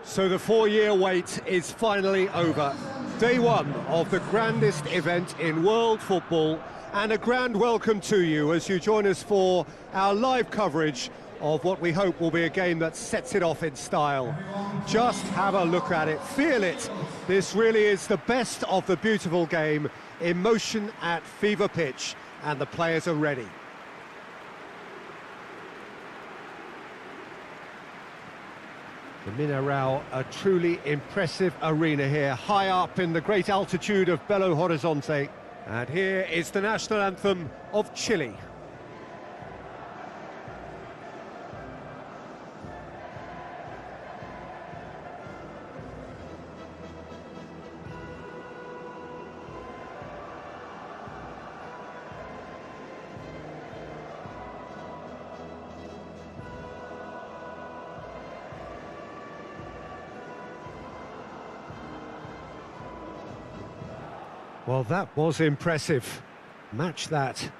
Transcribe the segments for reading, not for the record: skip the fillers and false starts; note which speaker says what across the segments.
Speaker 1: So the 4-year wait is finally over. Day one of the grandest event in world football, and a grand welcome to you as you join us for our live coverage of what we hope will be a game that sets it off in style. Just have a look at it, feel it. This really is the best of the beautiful game, emotion at fever pitch, and the players are ready. The Mineirão, a truly impressive arena here, high up in the great altitude of Belo Horizonte. And here is the national anthem of Chile. Well, that was impressive. Match that.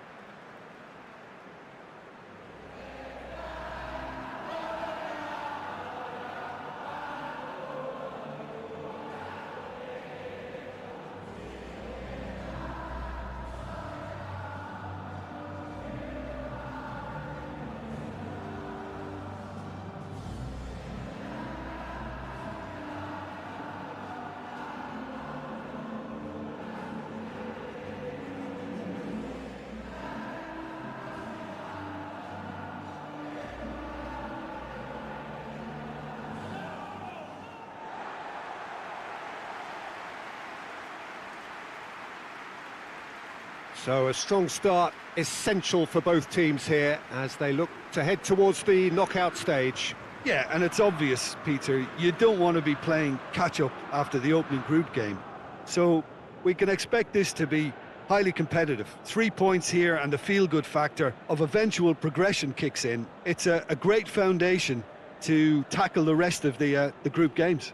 Speaker 1: So a strong start, essential for both teams here as they look to head towards the knockout stage.
Speaker 2: Yeah, and it's obvious, Peter, you don't want to be playing catch-up after the opening group game. So we can expect this to be highly competitive. 3 points here and the feel-good factor of eventual progression kicks in. It's a great foundation to tackle the rest of the group games.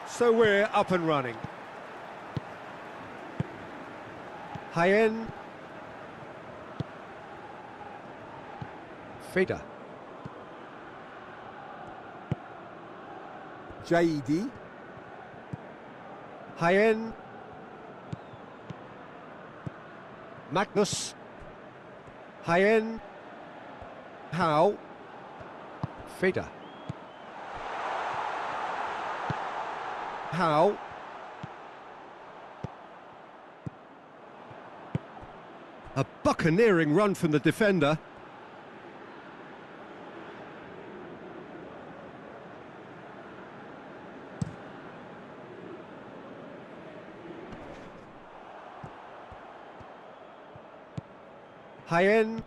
Speaker 1: So we're up and running. Jaén. Feda. Jaidi. Jaén. Magnus. Jaén. How. Feda. How. A buccaneering run from the defender. Jaén.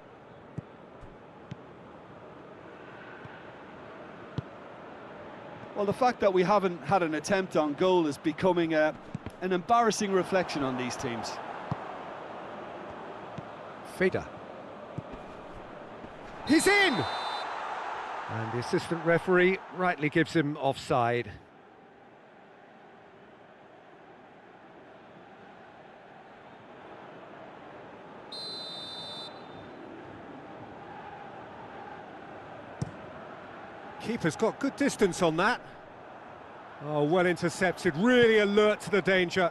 Speaker 2: Well, the fact that we haven't had an attempt on goal is becoming an embarrassing reflection on these teams.
Speaker 1: Feda. He's in! And the assistant referee rightly gives him offside. Keeper's got good distance on that. Oh, well intercepted, really alert to the danger.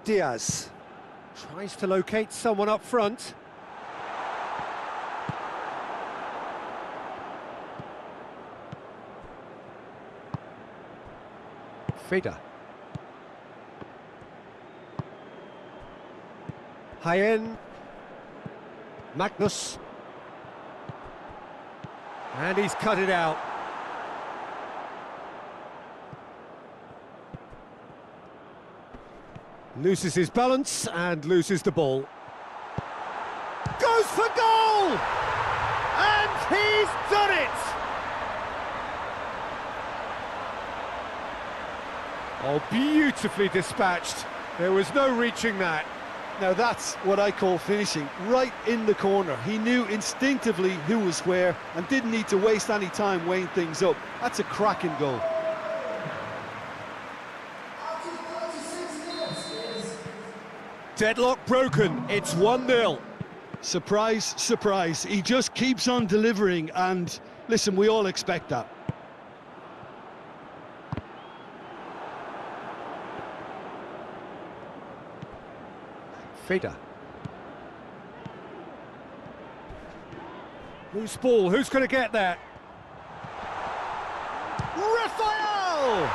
Speaker 1: Diaz tries to locate someone up front. Feda. Jaén. Magnus. And he's cut it out. Loses his balance and loses the ball. Goes for goal! And he's done it! Oh, beautifully dispatched. There was no reaching that.
Speaker 2: Now that's what I call finishing, right in the corner. He knew instinctively who was where and didn't need to waste any time weighing things up. That's a cracking goal.
Speaker 1: Deadlock broken, it's 1-0.
Speaker 2: Surprise, surprise. He just keeps on delivering, and listen, we all expect that.
Speaker 1: Feder. Loose ball, who's going to get that? Raphael!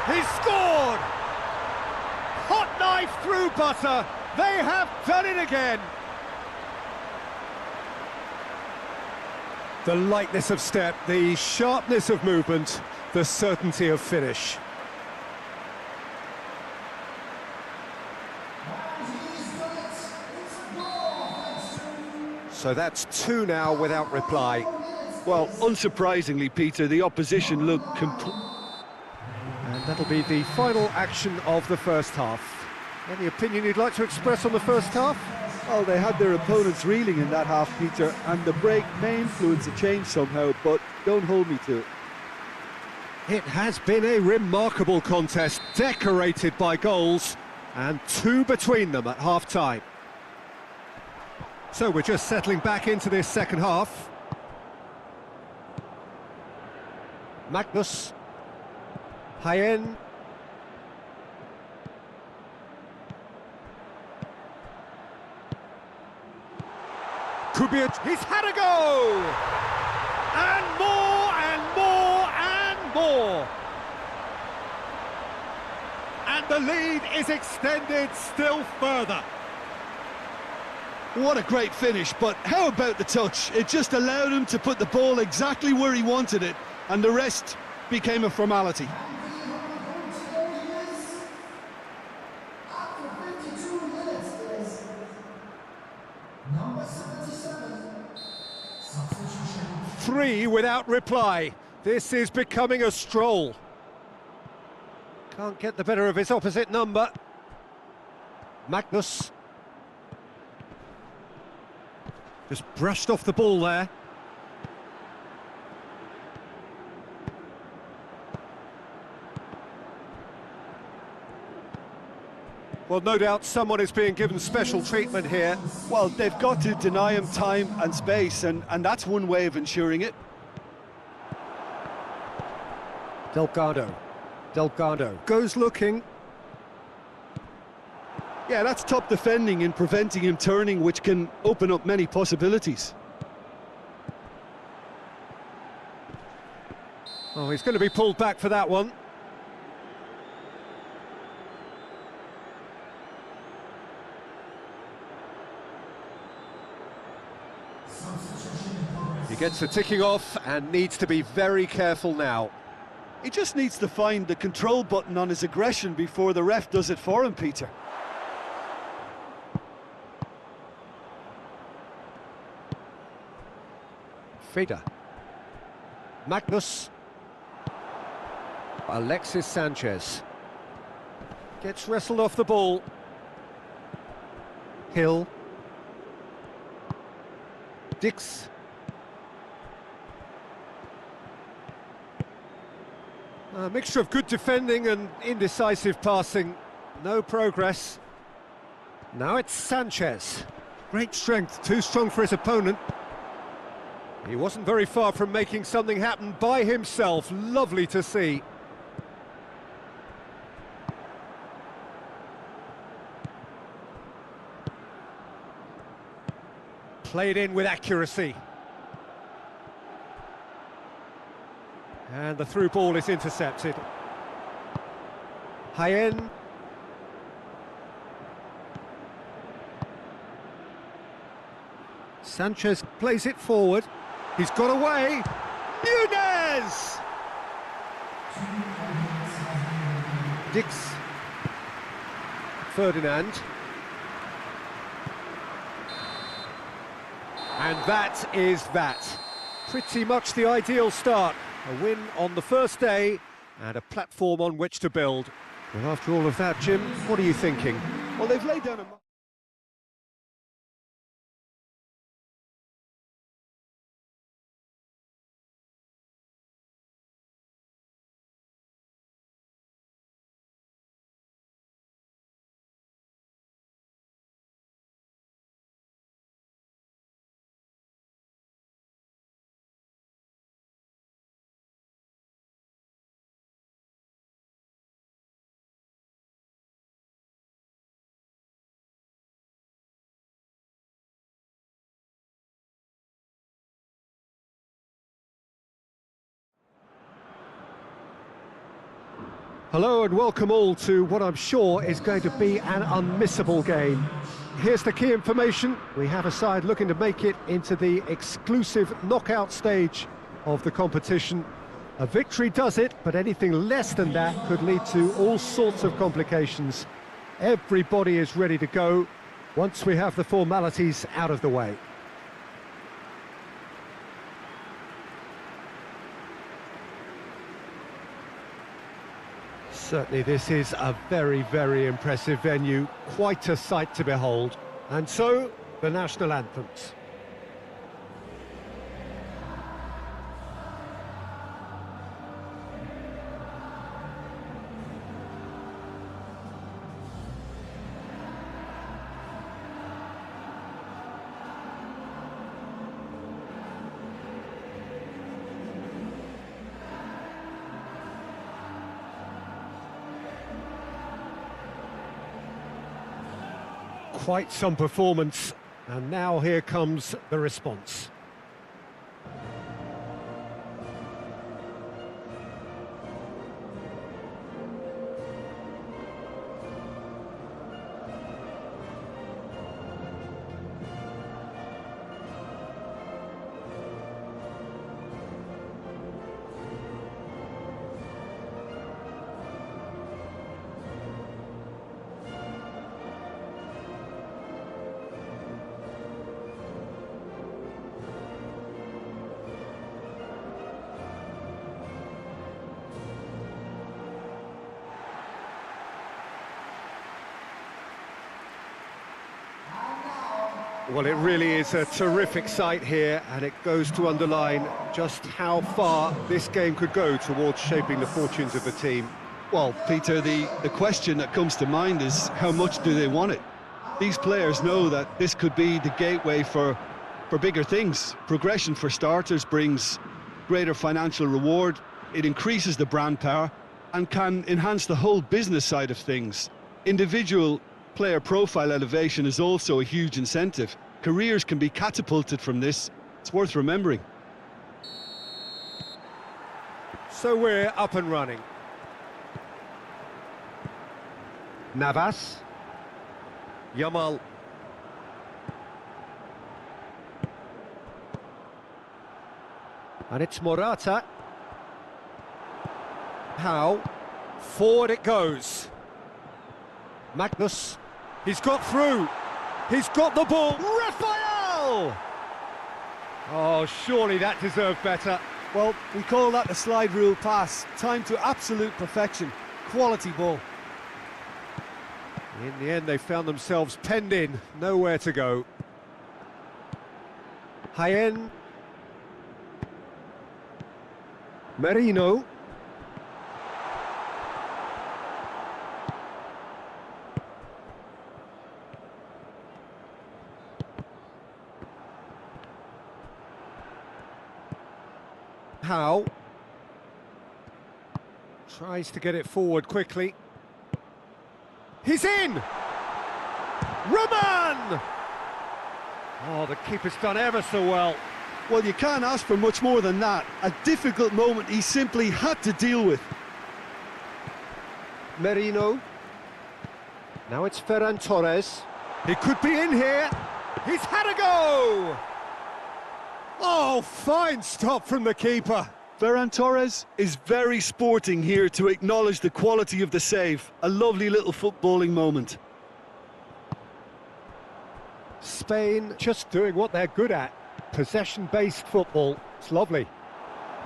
Speaker 1: He scored! Hot knife through butter, they have done it again! The lightness of step, the sharpness of movement, the certainty of finish. So that's 2 now without reply.
Speaker 2: Well, unsurprisingly, Peter, the opposition looked complete.
Speaker 1: And that'll be the final action of the first half. Any opinion you'd like to express on the first half?
Speaker 2: Well, they had their opponents reeling in that half, Peter, and the break may influence a change somehow, but don't hold me to it.
Speaker 1: It has been a remarkable contest, decorated by goals, and 2 between them at half-time. So we're just settling back into this second half. Magnus. Hayen. Kubic, he's had a go! And more, and more, and more! And the lead is extended still further.
Speaker 2: What a great finish, but how about the touch? It just allowed him to put the ball exactly where he wanted it, and the rest became a formality.
Speaker 1: Three without reply. This is becoming a stroll. Can't get the better of his opposite number. Magnus. Just brushed off the ball there. Well, no doubt someone is being given special treatment here.
Speaker 2: Well, they've got to deny him time and space, and that's one way of ensuring it.
Speaker 1: Delgado goes looking.
Speaker 2: Yeah, that's top defending in preventing him turning, which can open up many possibilities.
Speaker 1: Oh, he's going to be pulled back for that one. He gets the ticking off and needs to be very careful now.
Speaker 2: He just needs to find the control button on his aggression before the ref does it for him, Peter.
Speaker 1: Feder. Magnus. Alexis Sanchez. Gets wrestled off the ball. Hill. Dix. A mixture of good defending and indecisive passing. No progress. Now it's Sanchez. Great strength, too strong for his opponent. He wasn't very far from making something happen by himself. Lovely to see. Played in with accuracy. And the through ball is intercepted. Hayen. Sanchez plays it forward. He's got away. Nunez! Dix. Ferdinand. And that is that. Pretty much the ideal start. A win on the first day and a platform on which to build. Well, after all of that, Jim, what are you thinking?
Speaker 2: Well, they've laid down a...
Speaker 1: Hello and welcome all to what I'm sure is going to be an unmissable game. Here's the key information. We have a side looking to make it into the exclusive knockout stage of the competition. A victory does it, but anything less than that could lead to all sorts of complications. Everybody is ready to go once we have the formalities out of the way. Certainly this is a very, very impressive venue, quite a sight to behold. And so, the national anthems. Quite some performance, and now here comes the response. Well, it really is a terrific sight here, and it goes to underline just how far this game could go towards shaping the fortunes of the team.
Speaker 2: Well, Peter, the question that comes to mind is how much do they want it? These players know that this could be the gateway for bigger things. Progression, for starters, brings greater financial reward, it increases the brand power and can enhance the whole business side of things. Individual player profile elevation is also a huge incentive. Careers can be catapulted from this. It's worth remembering.
Speaker 1: So we're up and running. Navas. Yamal. And it's Morata. How? Forward it goes. Magnus. He's got through. He's got the ball. Raphael! Oh, surely that deserved better.
Speaker 3: Well, we call that the slide rule pass. Time to absolute perfection. Quality ball.
Speaker 1: In the end, they found themselves penned in. Nowhere to go. Hayen. Merino. How tries to get it forward quickly. He's in! Roman! Oh, the keeper's done ever so well.
Speaker 2: Well, you can't ask for much more than that. A difficult moment he simply had to deal with.
Speaker 1: Merino. Now it's Ferran Torres. He could be in here. He's had a go! Oh, fine stop from the keeper.
Speaker 2: Ferran Torres is very sporting here to acknowledge the quality of the save. A lovely little footballing moment.
Speaker 1: Spain just doing what they're good at. Possession-based football. It's lovely.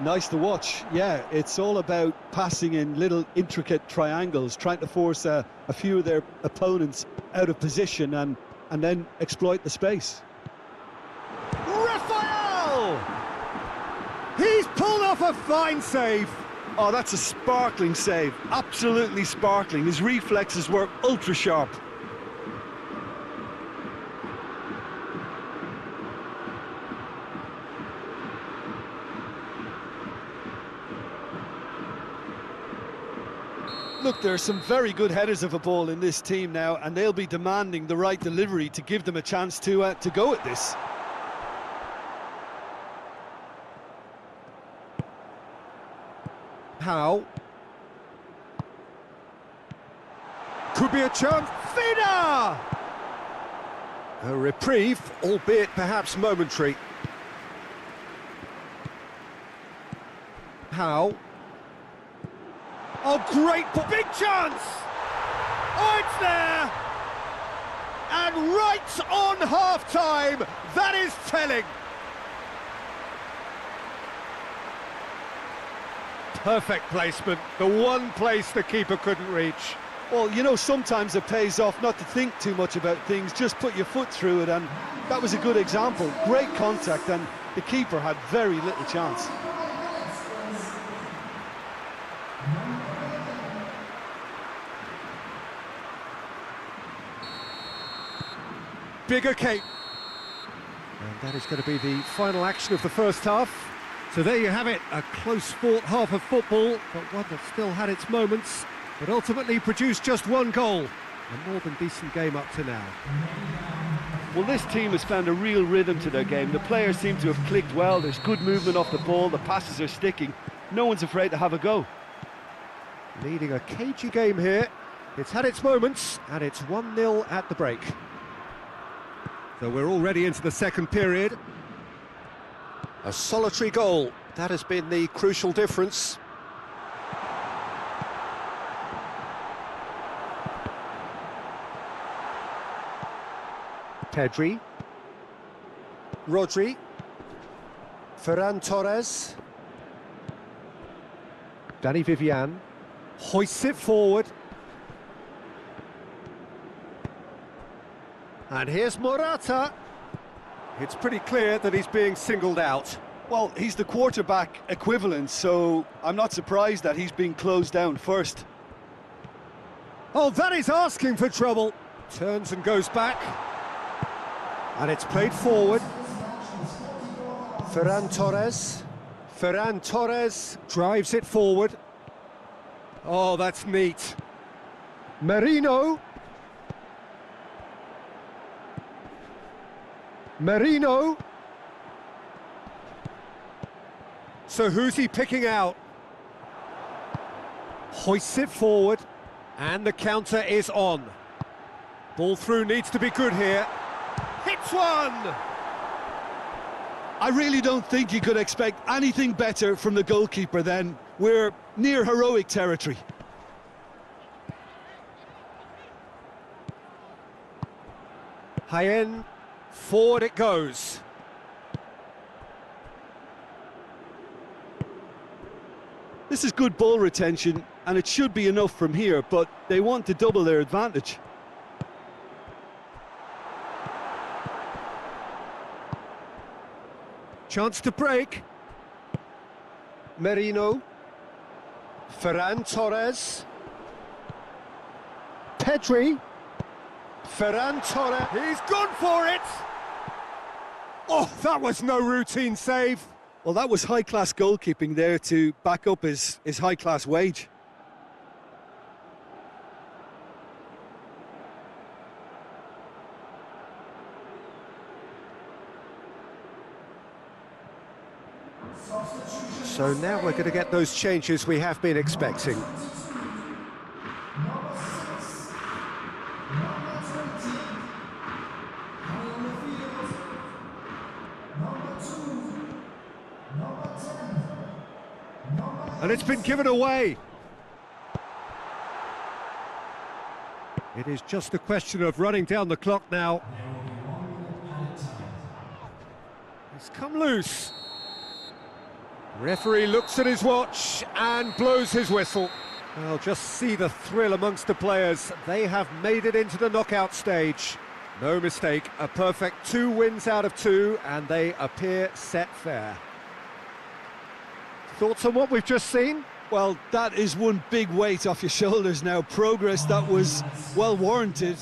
Speaker 2: Nice to watch. Yeah, it's all about passing in little intricate triangles, trying to force a few of their opponents out of position and then exploit the space.
Speaker 1: Raphael! He's pulled off a fine save.
Speaker 2: Oh, that's a sparkling save. Absolutely sparkling. His reflexes were ultra sharp. Look, there are some very good headers of a ball in this team now, and they'll be demanding the right delivery to give them a chance to go at this.
Speaker 1: How? Could be a chance. Vida! A reprieve, albeit perhaps momentary. How? Oh, great! Big chance! Oh, it's there! And right on half-time, that is telling. Perfect placement, the one place the keeper couldn't reach.
Speaker 3: Well, you know, sometimes it pays off not to think too much about things, just put your foot through it, and that was a good example. Great contact, and the keeper had very little chance.
Speaker 1: Bigger Cape. And that is going to be the final action of the first half. So there you have it, a close-fought half of football, but one that still had its moments, but ultimately produced just one goal. A more than decent game up to now.
Speaker 2: Well, this team has found a real rhythm to their game. The players seem to have clicked well. There's good movement off the ball. The passes are sticking. No one's afraid to have a go.
Speaker 1: Leading a cagey game here. It's had its moments, and it's 1-0 at the break. So we're already into the second period. A solitary goal, that has been the crucial difference. Pedri. Rodri. Ferran Torres. Danny Vivian. Hoists it forward. And here's Morata. It's pretty clear that he's being singled out.
Speaker 3: Well, he's the quarterback equivalent, so I'm not surprised that he's being closed down first.
Speaker 1: Oh, that is asking for trouble. Turns and goes back. And it's played forward. Ferran Torres. Ferran Torres drives it forward. Oh, that's neat. Merino. Merino. So who's he picking out? Hoists it forward, and the counter is on. Ball through needs to be good here. Hits one!
Speaker 3: I really don't think you could expect anything better from the goalkeeper then. We're near heroic territory.
Speaker 1: Jaén, forward it goes.
Speaker 3: This is good ball retention, and it should be enough from here, but they want to double their advantage.
Speaker 1: Chance to break. Merino. Ferran Torres. Pedri. Ferran Torres. He's gone for it! Oh, that was no routine save.
Speaker 3: Well, that was high-class goalkeeping there to back up his high-class wage.
Speaker 1: So now we're going to get those changes we have been expecting. And it's been given away. It is just a question of running down the clock now. It's come loose. Referee looks at his watch and blows his whistle. Well, just see the thrill amongst the players. They have made it into the knockout stage. No mistake, a perfect 2 wins out of 2, and they appear set fair. Thoughts on what we've just seen?
Speaker 3: Well, that is one big weight off your shoulders now. Progress that was well warranted.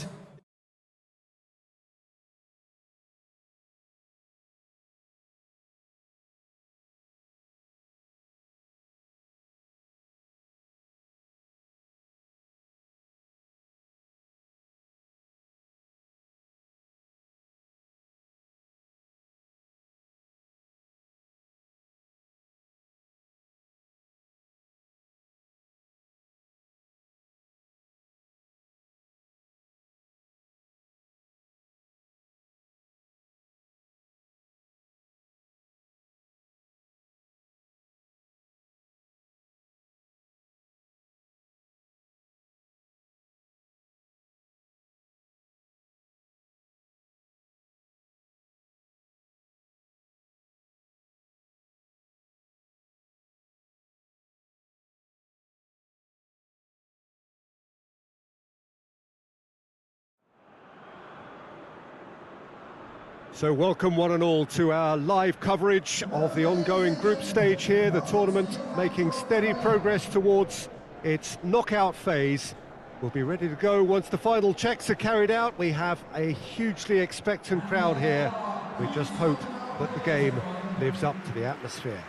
Speaker 1: So welcome one and all to our live coverage of the ongoing group stage here, the tournament making steady progress towards its knockout phase. We'll be ready to go once the final checks are carried out. We have a hugely expectant crowd here. We just hope that the game lives up to the atmosphere.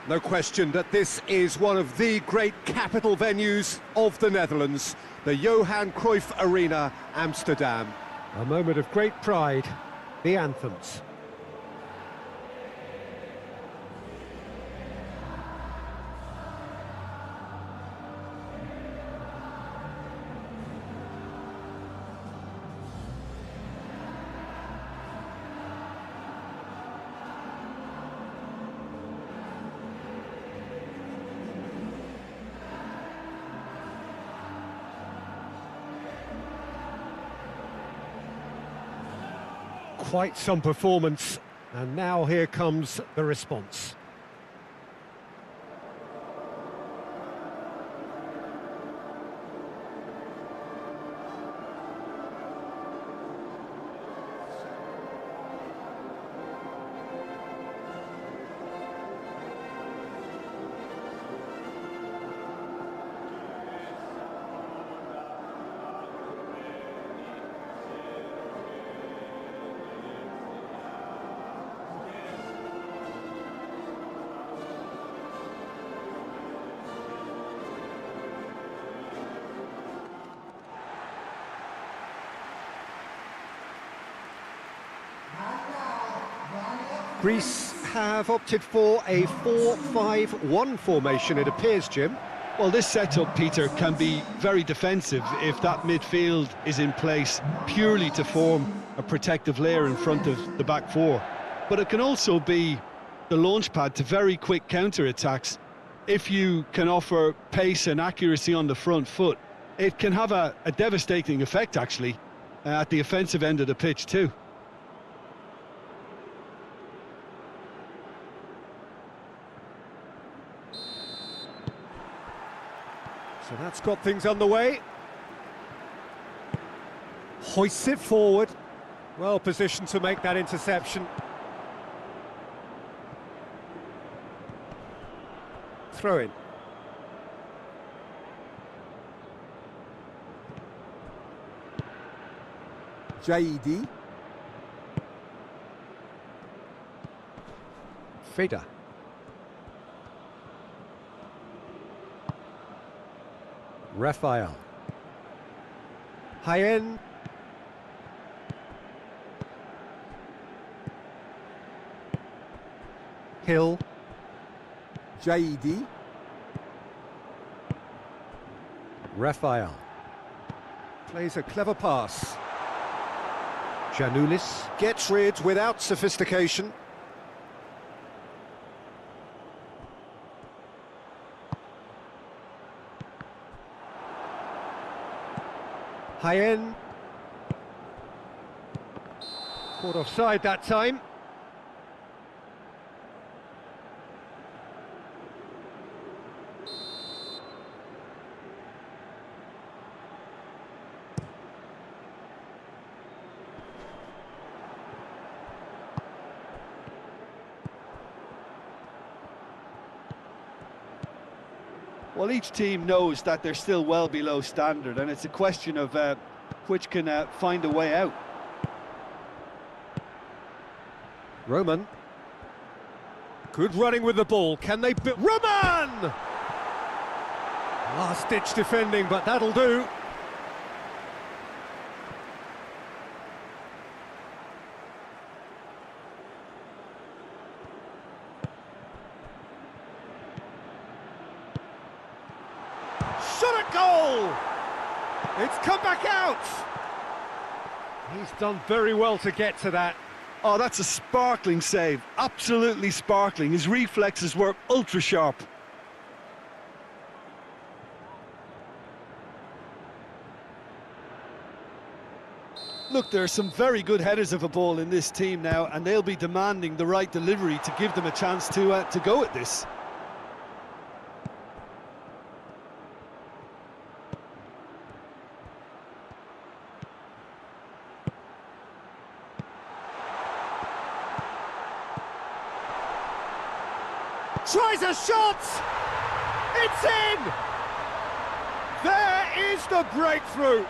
Speaker 1: No question that this is one of the great capital venues of the Netherlands, the Johan Cruyff Arena, Amsterdam. A moment of great pride, the anthems. Quite some performance, and now here comes the response. Greece have opted for a 4-5-1 formation, it appears, Jim.
Speaker 3: Well, this setup, Peter, can be very defensive if that midfield is in place purely to form a protective layer in front of the back four. But it can also be the launch pad to very quick counter-attacks. If you can offer pace and accuracy on the front foot, it can have a devastating effect, actually, at the offensive end of the pitch too.
Speaker 1: So that's got things underway. Hoists it forward. Well positioned to make that interception. Throw in. Jaidi. Feder. Raphael. Hayen. Hill. Jaidi. Raphael. Plays a clever pass. Giannoulis gets rid without sophistication. Hayen. Caught offside that time.
Speaker 3: Well, each team knows that they're still well below standard, and it's a question of which can find a way out.
Speaker 1: Roman. Good running with the ball. Can they... Roman! Last-ditch defending, but that'll do. Shot at goal! It's come back out! He's done very well to get to that.
Speaker 3: Oh, that's a sparkling save. Absolutely sparkling. His reflexes work ultra sharp. Look, there are some very good headers of a ball in this team now, and they'll be demanding the right delivery to give them a chance to go at this.
Speaker 1: Tries a shot! It's in! There is the breakthrough!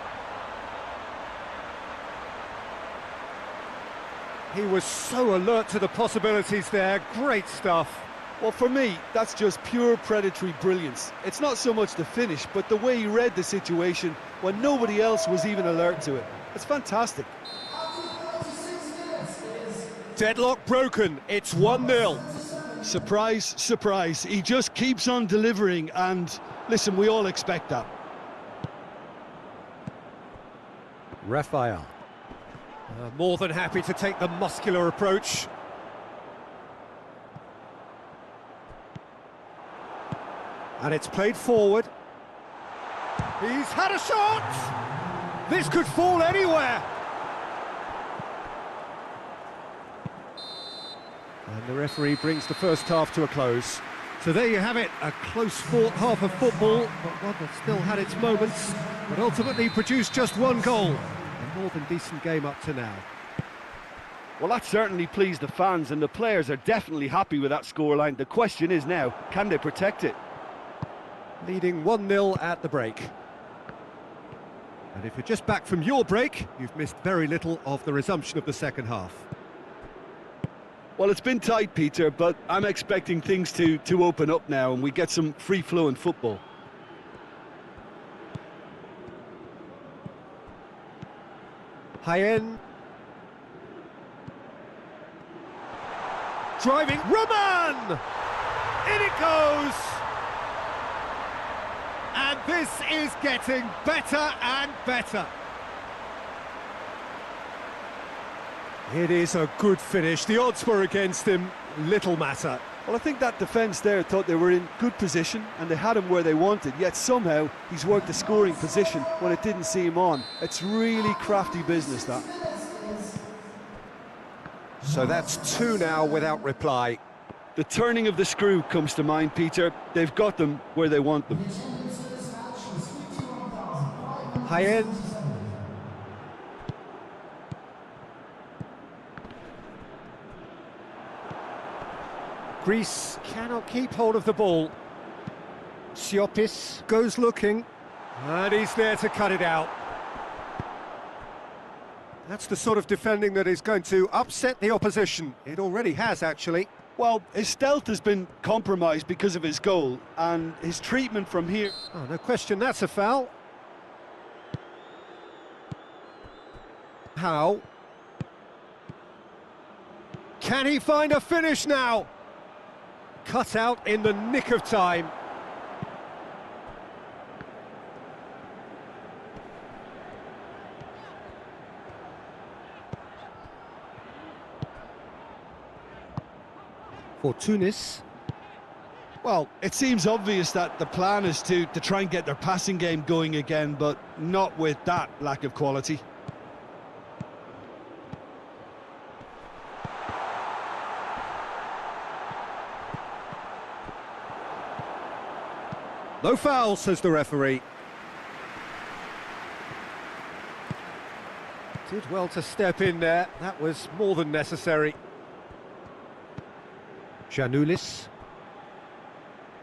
Speaker 1: He was so alert to the possibilities there, great stuff.
Speaker 3: Well, for me, that's just pure predatory brilliance. It's not so much the finish, but the way he read the situation when nobody else was even alert to it. It's fantastic.
Speaker 1: Deadlock broken, it's 1-0.
Speaker 3: Surprise, surprise. He just keeps on delivering, and listen, we all expect that.
Speaker 1: Raphael. More than happy to take the muscular approach. And it's played forward. He's had a shot! This could fall anywhere! And the referee brings the first half to a close. So there you have it, a close-fought half of football, but one that still had its moments, but ultimately produced just one goal. A more than decent game up to now.
Speaker 2: Well, that certainly pleased the fans, and the players are definitely happy with that scoreline. The question is now, can they protect it?
Speaker 1: Leading 1-0 at the break. And if you're just back from your break, you've missed very little of the resumption of the second half.
Speaker 2: Well, it's been tight, Peter, but I'm expecting things to open up now and we get some free-flowing football.
Speaker 1: High-end. Driving. Roman! In it goes! And this is getting better and better. It is a good finish. The odds were against him. Little matter.
Speaker 3: Well, I think that defence there thought they were in good position and they had him where they wanted, yet somehow he's worked a scoring position when it didn't see him on. It's really crafty business, that.
Speaker 1: So that's 2 now without reply.
Speaker 2: The turning of the screw comes to mind, Peter. They've got them where they want them.
Speaker 1: High end. Greece cannot keep hold of the ball. Siopis goes looking, and he's there to cut it out. That's the sort of defending that is going to upset the opposition. It already has, actually.
Speaker 3: Well, his stealth has been compromised because of his goal, and his treatment from here...
Speaker 1: Oh, no question, that's a foul. How? Can he find a finish now? Cut out in the nick of time. For Tunis.
Speaker 3: Well, it seems obvious that the plan is to try and get their passing game going again, but not with that lack of quality.
Speaker 1: No foul, says the referee. Did well to step in there. That was more than necessary. Giannoulis.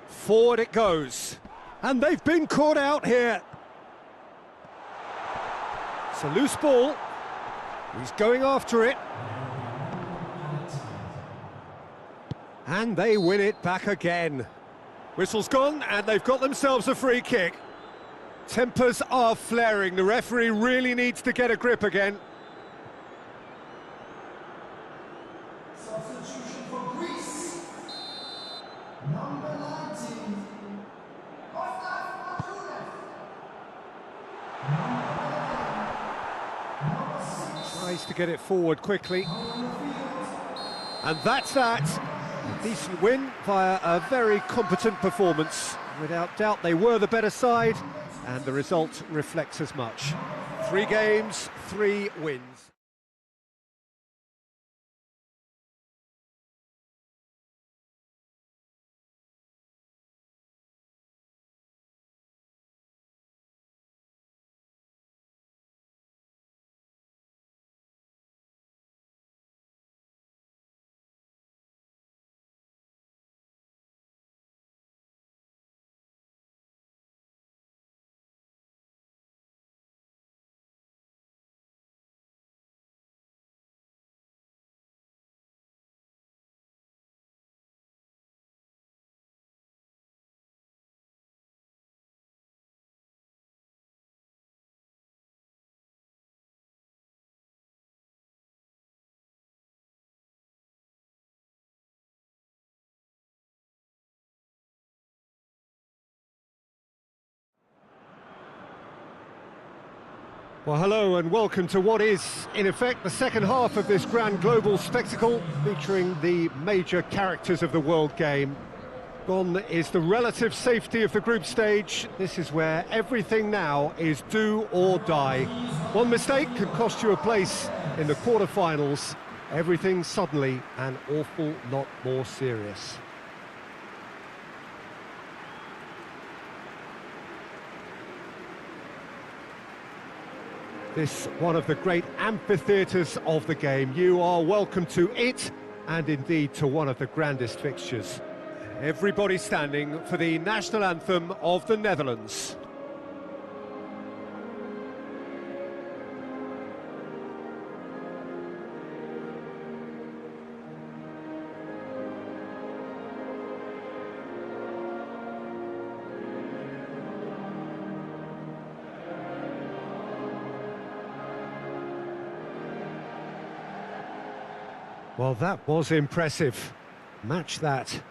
Speaker 1: Forward it goes. And they've been caught out here. It's a loose ball. He's going after it. And they win it back again. Whistle's gone, and they've got themselves a free kick. Tempers are flaring. The referee really needs to get a grip again.
Speaker 4: Substitution for Greece. Number 19.
Speaker 1: Tries to get it forward quickly. And that's that. A decent win via a very competent performance. Without doubt, they were the better side, and the result reflects as much. 3 games, 3 wins. Well, hello and welcome to what is, in effect, the second half of this grand global spectacle featuring the major characters of the world game. Gone is the relative safety of the group stage. This is where everything now is do or die. One mistake could cost you a place in the quarter-finals. Everything suddenly an awful lot more serious. This one of the great amphitheatres of the game. You are welcome to it, and indeed to one of the grandest fixtures. Everybody standing for the national anthem of the Netherlands. Well, that was impressive. Match that.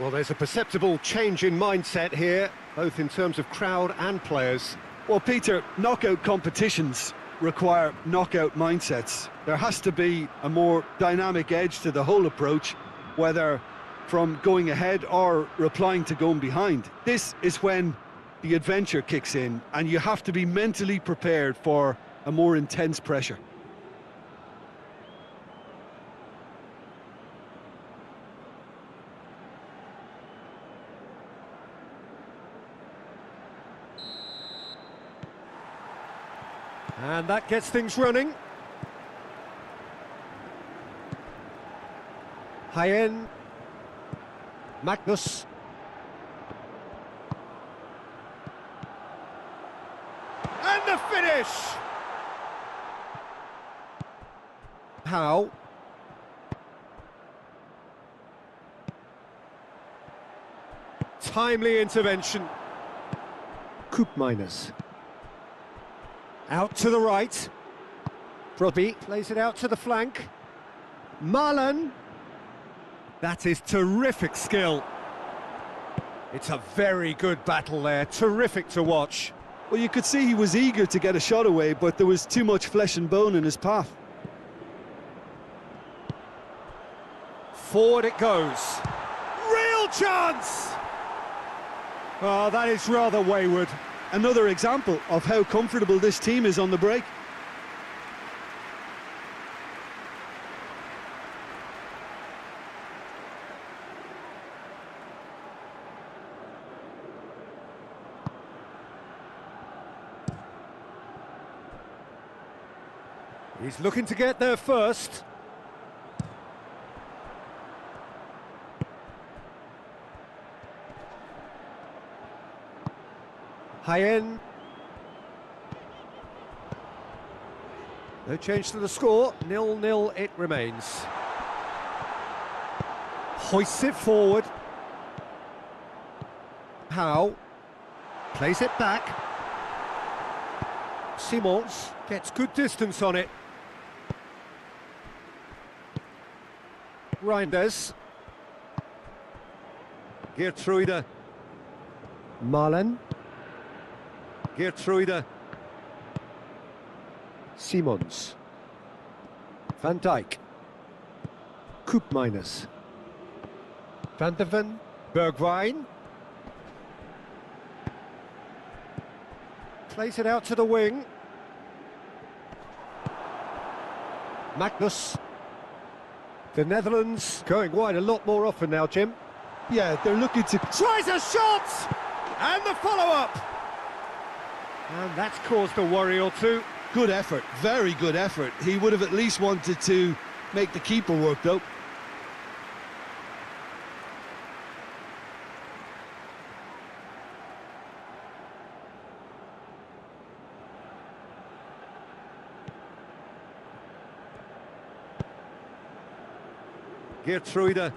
Speaker 1: Well, there's a perceptible change in mindset here, both in terms of crowd and players.
Speaker 2: Well, Peter, knockout competitions require knockout mindsets. There has to be a more dynamic edge to the whole approach, whether from going ahead or replying to going behind. This is when the adventure kicks in, and you have to be mentally prepared for a more intense pressure.
Speaker 1: And that gets things running. Hyen. Magnus. And the finish! How? Timely intervention. Koopmeiners. Out to the right. Brobby plays it out to the flank. Marlon. That is terrific skill. It's a very good battle there. Terrific to watch.
Speaker 2: Well, you could see he was eager to get a shot away, but there was too much flesh and bone in his path.
Speaker 1: Forward it goes. Real chance! Oh, that is rather wayward.
Speaker 2: Another example of how comfortable this team is on the break.
Speaker 1: He's looking to get there first. Hyen. No change to the score, 0-0 it remains. Hoists it forward. How? Plays it back. Simons gets good distance on it. Reinders. Geertruida. Marlen. Geertruida. Simons. Van Dijk. Koopmeiners. Van der Ven. Bergwijn. Plays it out to the wing. Magnus. The Netherlands going wide a lot more often now, Jim.
Speaker 2: Yeah, they're looking to...
Speaker 1: Tries a shot! And the follow-up! And that's caused a worry or two.
Speaker 3: Good effort, very good effort. He would have at least wanted to make the keeper work, though.
Speaker 1: Geertruida.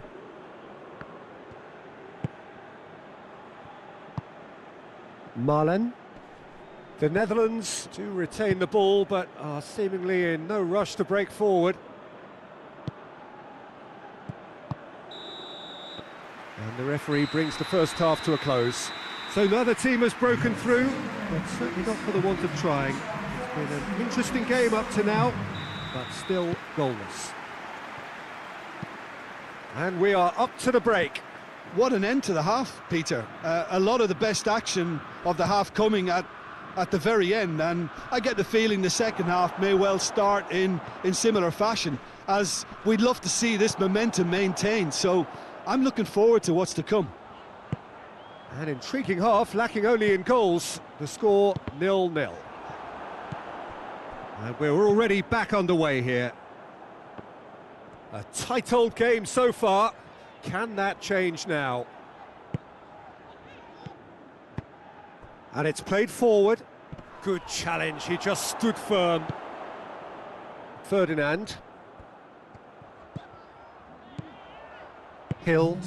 Speaker 1: Malen. The Netherlands do retain the ball, but are seemingly in no rush to break forward. And the referee brings the first half to a close. So neither team has broken through, but certainly not for the want of trying. It's been an interesting game up to now, but still goalless. And we are up to the break.
Speaker 3: What an end to the half, Peter. A lot of the best action of the half coming at the very end, and I get the feeling the second half may well start in similar fashion, as we'd love to see this momentum maintained. So I'm looking forward to what's to come.
Speaker 1: An intriguing half, lacking only in goals. The score 0-0. And we're already back underway here. A tight old game so far. Can that change now? And it's played forward. Good challenge, he just stood firm. Ferdinand. Hill.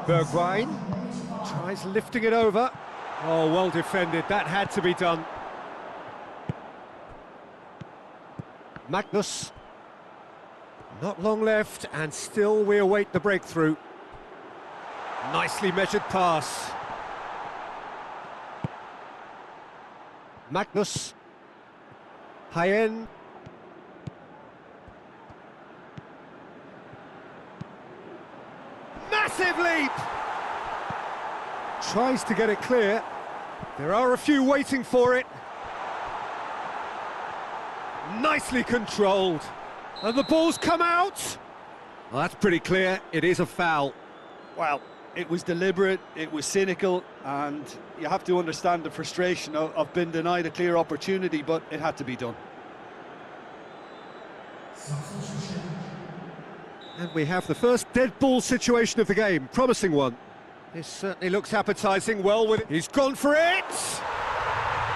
Speaker 1: Bergwijn tries lifting it over. Oh, well defended, that had to be done. Magnus. Not long left, and still we await the breakthrough. Nicely measured pass. Magnus. Hayen. Massive leap! Tries to get it clear. There are a few waiting for it. Nicely controlled. And the ball's come out! Well, that's pretty clear, it is a foul.
Speaker 3: Well, it was deliberate, it was cynical, and you have to understand the frustration of being denied a clear opportunity, but it had to be done.
Speaker 1: And we have the first dead ball situation of the game, promising one. This certainly looks appetising, well with it. He's gone for it!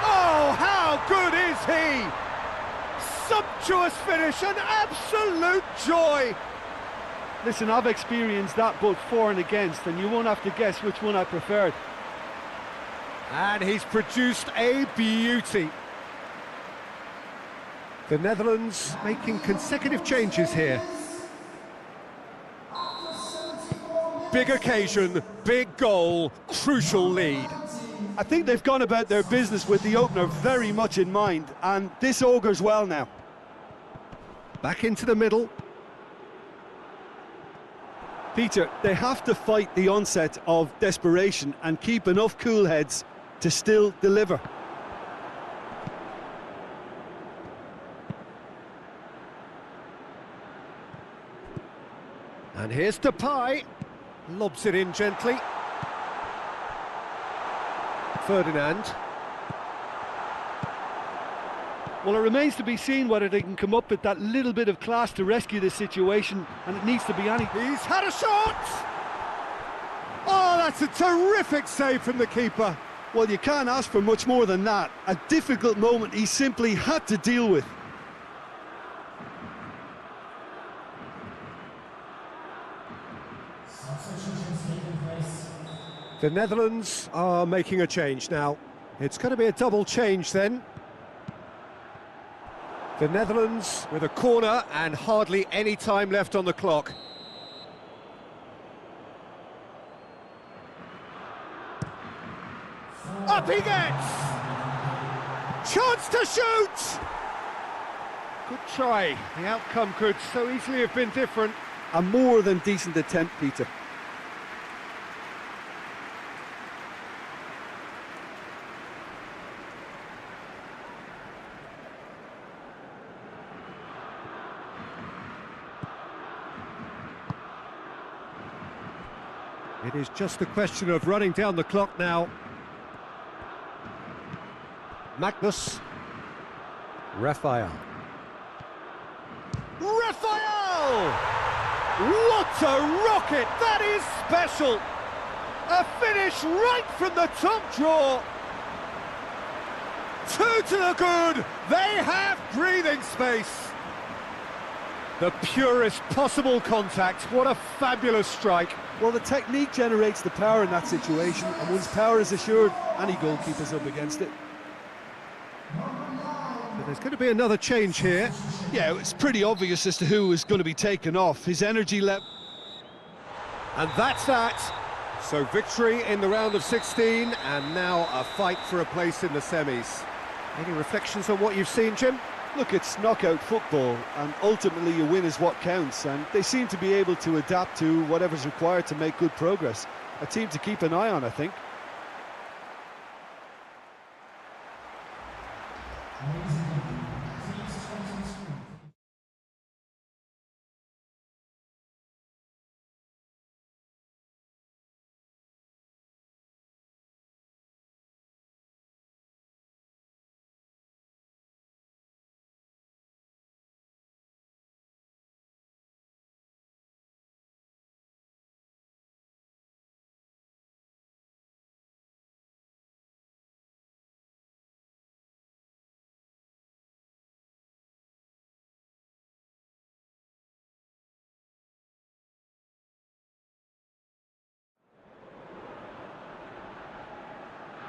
Speaker 1: Oh, how good is he! Sumptuous finish, an absolute joy!
Speaker 3: Listen, I've experienced that both for and against, and you won't have to guess which one I preferred.
Speaker 1: And he's produced a beauty. The Netherlands making consecutive changes here. Big occasion, big goal, crucial lead.
Speaker 3: I think they've gone about their business with the opener very much in mind, and this augurs well now.
Speaker 1: Back into the middle.
Speaker 3: Peter, they have to fight the onset of desperation and keep enough cool heads to still deliver.
Speaker 1: And here's Depay. Lobs it in gently. Ferdinand.
Speaker 3: Well, it remains to be seen whether they can come up with that little bit of class to rescue this situation, and it needs to be any...
Speaker 1: He's had a shot! Oh, that's a terrific save from the keeper.
Speaker 3: Well, you can't ask for much more than that. A difficult moment he simply had to deal with.
Speaker 1: The Netherlands are making a change now. It's going to be a double change then. The Netherlands with a corner and hardly any time left on the clock. Up he gets! Chance to shoot! Good try. The outcome could so easily have been different.
Speaker 3: A more than decent attempt, Peter.
Speaker 1: It is just a question of running down the clock now. Magnus. Raphael. Raphael! What a rocket! That is special! A finish right from the top drawer. 2 to the good. They have breathing space. The purest possible contact. What a fabulous strike.
Speaker 3: Well, the technique generates the power in that situation, and once power is assured, any goalkeeper's up against it.
Speaker 1: But there's going to be another change here.
Speaker 3: Yeah, it's pretty obvious as to who is going to be taken off. His energy level.
Speaker 1: And that's that. So victory in the round of 16, and now a fight for a place in the semis. Any reflections on what you've seen, Jim?
Speaker 3: Look, it's knockout football, and ultimately a win is what counts, and they seem to be able to adapt to whatever's required to make good progress. A team to keep an eye on, I think.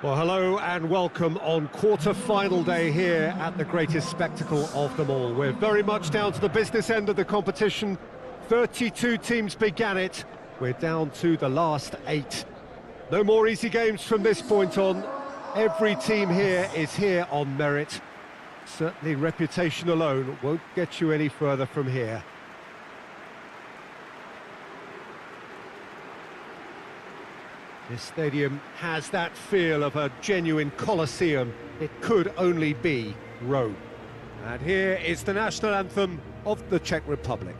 Speaker 1: Well, hello and welcome on quarter-final day here at the greatest spectacle of them all. We're very much down to the business end of the competition. 32 teams began it. We're down to the last 8. No more easy games from this point on. Every team here is here on merit. Certainly reputation alone won't get you any further from here. This stadium has that feel of a genuine Colosseum. It could only be Rome. And here is the national anthem of the Czech Republic.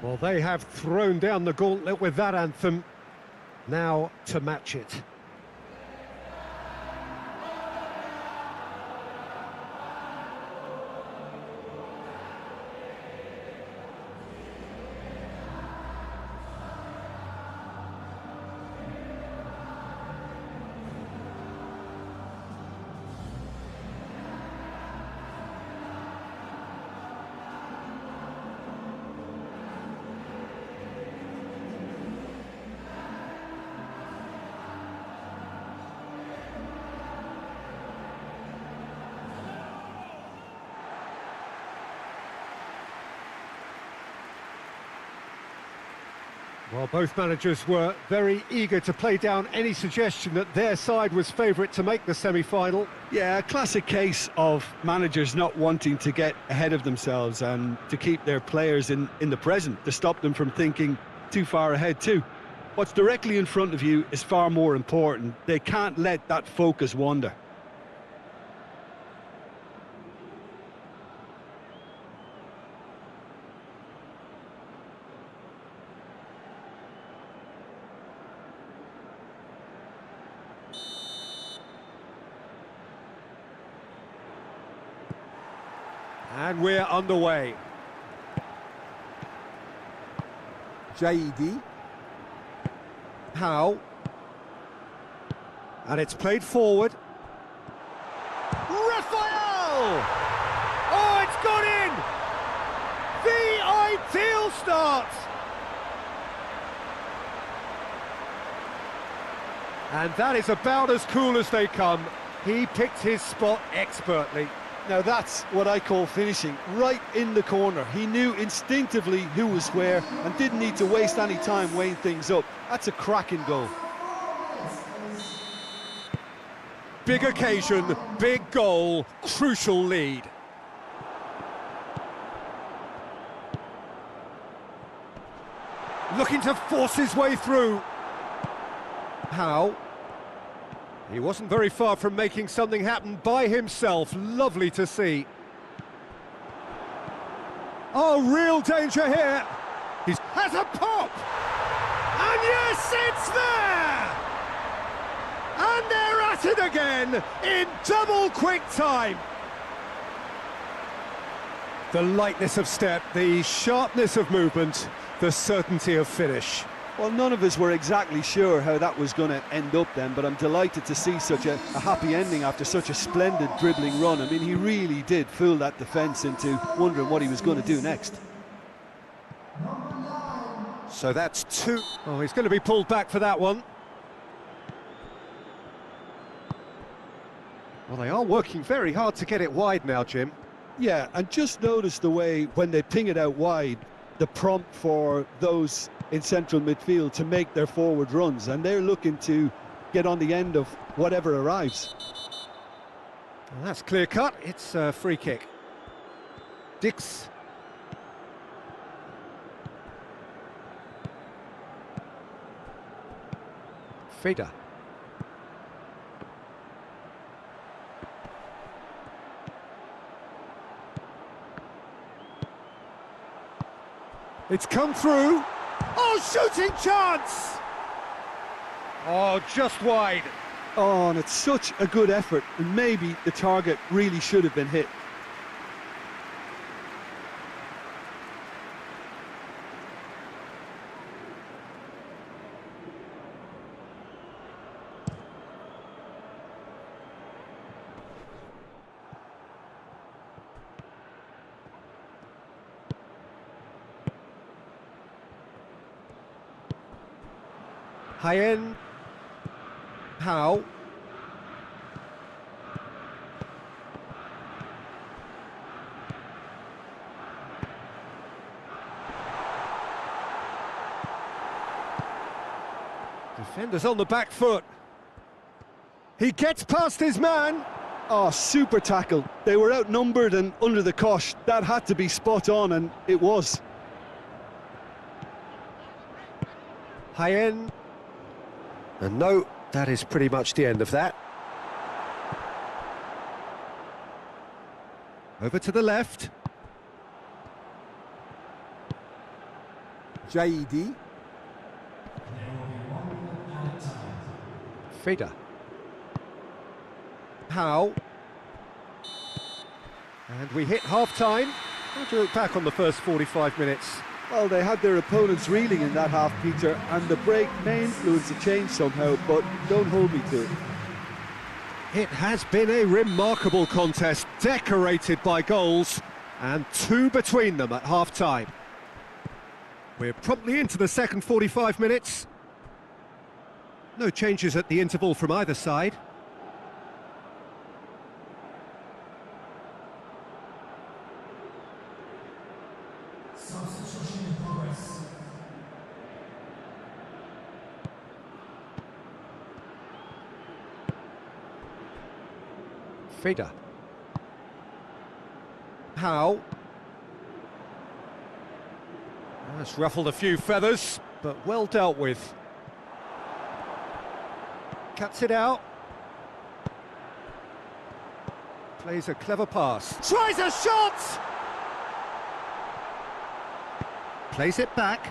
Speaker 1: Well, they have thrown down the gauntlet with that anthem. Now to match it. Well, both managers were very eager to play down any suggestion that their side was favourite to make the semi-final.
Speaker 3: Yeah, a classic case of managers not wanting to get ahead of themselves and to keep their players in the present, to stop them from thinking too far ahead too. What's directly in front of you is far more important. They can't let that focus wander.
Speaker 1: And we're underway. Jaidi. Howe. And it's played forward. Raphael! Oh, it's gone in! The ideal start! And that is about as cool as they come. He picked his spot expertly.
Speaker 3: Now that's what I call finishing, right in the corner. He knew instinctively who was where and didn't need to waste any time weighing things up. That's a cracking goal.
Speaker 1: Big occasion, big goal, crucial lead. Looking to force his way through. How? He wasn't very far from making something happen by himself. Lovely to see. Oh, real danger here. He has a pop! And yes, it's there! And they're at it again in double quick time. The lightness of step, the sharpness of movement, the certainty of finish.
Speaker 3: Well, none of us were exactly sure how that was going to end up then, but I'm delighted to see such a happy ending after such a splendid dribbling run. I mean, he really did fool that defence into wondering what he was going to do next.
Speaker 1: So that's two. Oh, he's going to be pulled back for that one. Well, they are working very hard to get it wide now, Jim.
Speaker 3: Yeah, and just notice the way when they ping it out wide, the prompt for those in central midfield to make their forward runs, and they're looking to get on the end of whatever arrives.
Speaker 1: Well, that's clear cut. It's a free kick. Dix. Feder. It's come through. Oh, shooting chance! Oh, just wide.
Speaker 3: Oh, and it's such a good effort, and maybe the target really should have been hit.
Speaker 1: High end. How? Defenders on the back foot. He gets past his man.
Speaker 3: Oh, super tackle. They were outnumbered and under the cosh. That had to be spot on, and it was.
Speaker 1: High end. And no, that is pretty much the end of that. Over to the left. JD. Feder. How? And we hit half-time. How do you look back on the first 45 minutes?
Speaker 3: Well, they had their opponents reeling in that half, Peter, and the break may influence the change somehow, but don't hold me to it.
Speaker 1: It has been a remarkable contest, decorated by goals, and two between them at half-time. We're promptly into the second 45 minutes. No changes at the interval from either side.
Speaker 4: Substitution in progress.
Speaker 1: Feder. How? That's ruffled a few feathers, but well dealt with. Cuts it out. Plays a clever pass. Tries a shot! Plays it back.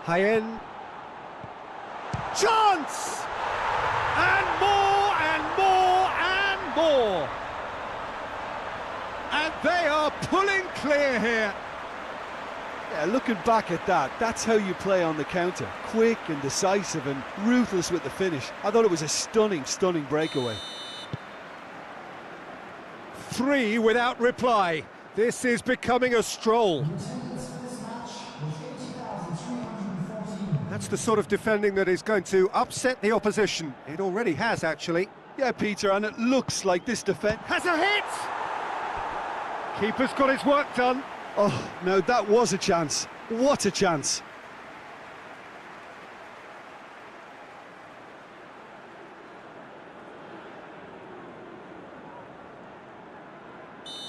Speaker 1: High end. Chance! And more and more and more. And they are pulling clear here.
Speaker 3: Yeah, looking back at that, that's how you play on the counter. Quick and decisive and ruthless with the finish. I thought it was a stunning, stunning breakaway.
Speaker 1: 3 without reply. This is becoming a stroll. That's the sort of defending that is going to upset the opposition. It already has, actually.
Speaker 3: Yeah, Peter, and it looks like this defence
Speaker 1: Has a hit! Keeper's got his work done.
Speaker 3: Oh, now that was a chance. What a chance.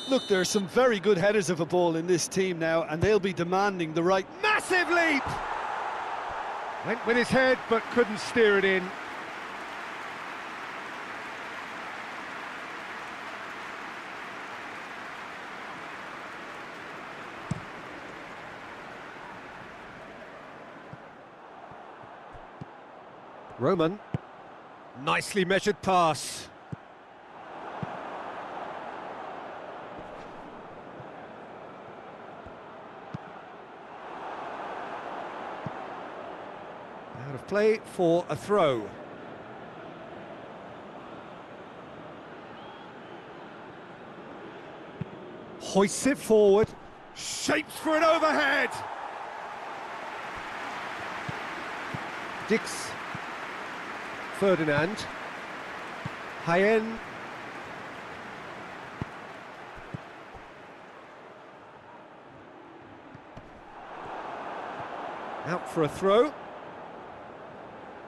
Speaker 3: Look, there are some very good headers of a ball in this team now, and they'll be demanding the right...
Speaker 1: Massive leap! Went with his head, but couldn't steer it in. Roman. Nicely measured pass. Out of play for a throw. Hoists it forward. Shapes for an overhead. Dix. Ferdinand. Hayen. Out for a throw.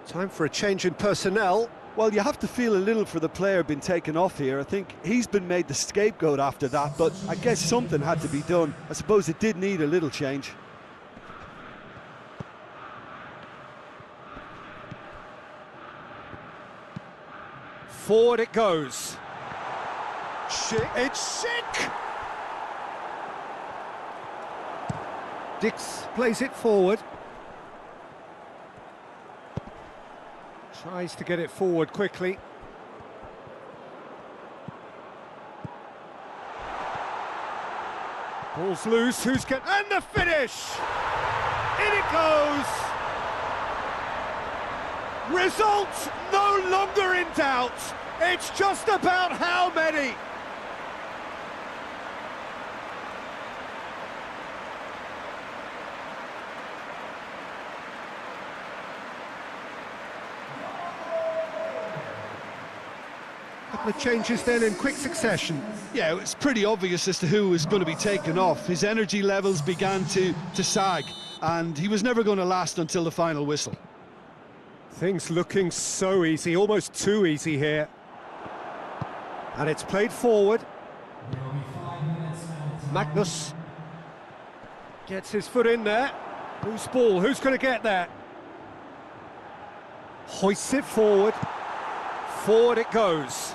Speaker 1: Time for a change in personnel.
Speaker 3: Well, you have to feel a little for the player being taken off here. I think he's been made the scapegoat after that, but I guess something had to be done. I suppose it did need a little change.
Speaker 1: Forward it goes. Schick. It's Schick! Dix plays it forward. Tries to get it forward quickly. Ball's loose, who's get... And the finish! In it goes! Result no longer in doubt. It's just about how many. Couple of changes then in quick succession.
Speaker 3: Yeah, it's pretty obvious as to who was going to be taken off. His energy levels began to sag, and he was never going to last until the final whistle.
Speaker 1: Things looking so easy, almost too easy here. And it's played forward. Magnus gets his foot in there. Who's ball? Who's going to get there? Hoists it forward. Forward it goes.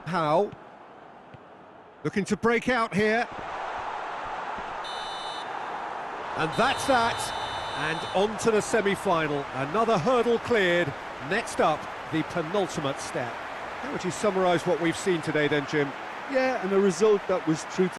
Speaker 1: Howe looking to break out here. And that's that. And on to the semi-final. Another hurdle cleared. Next up, the penultimate step. How would you summarise what we've seen today then, Jim?
Speaker 3: Yeah, and a result that was true to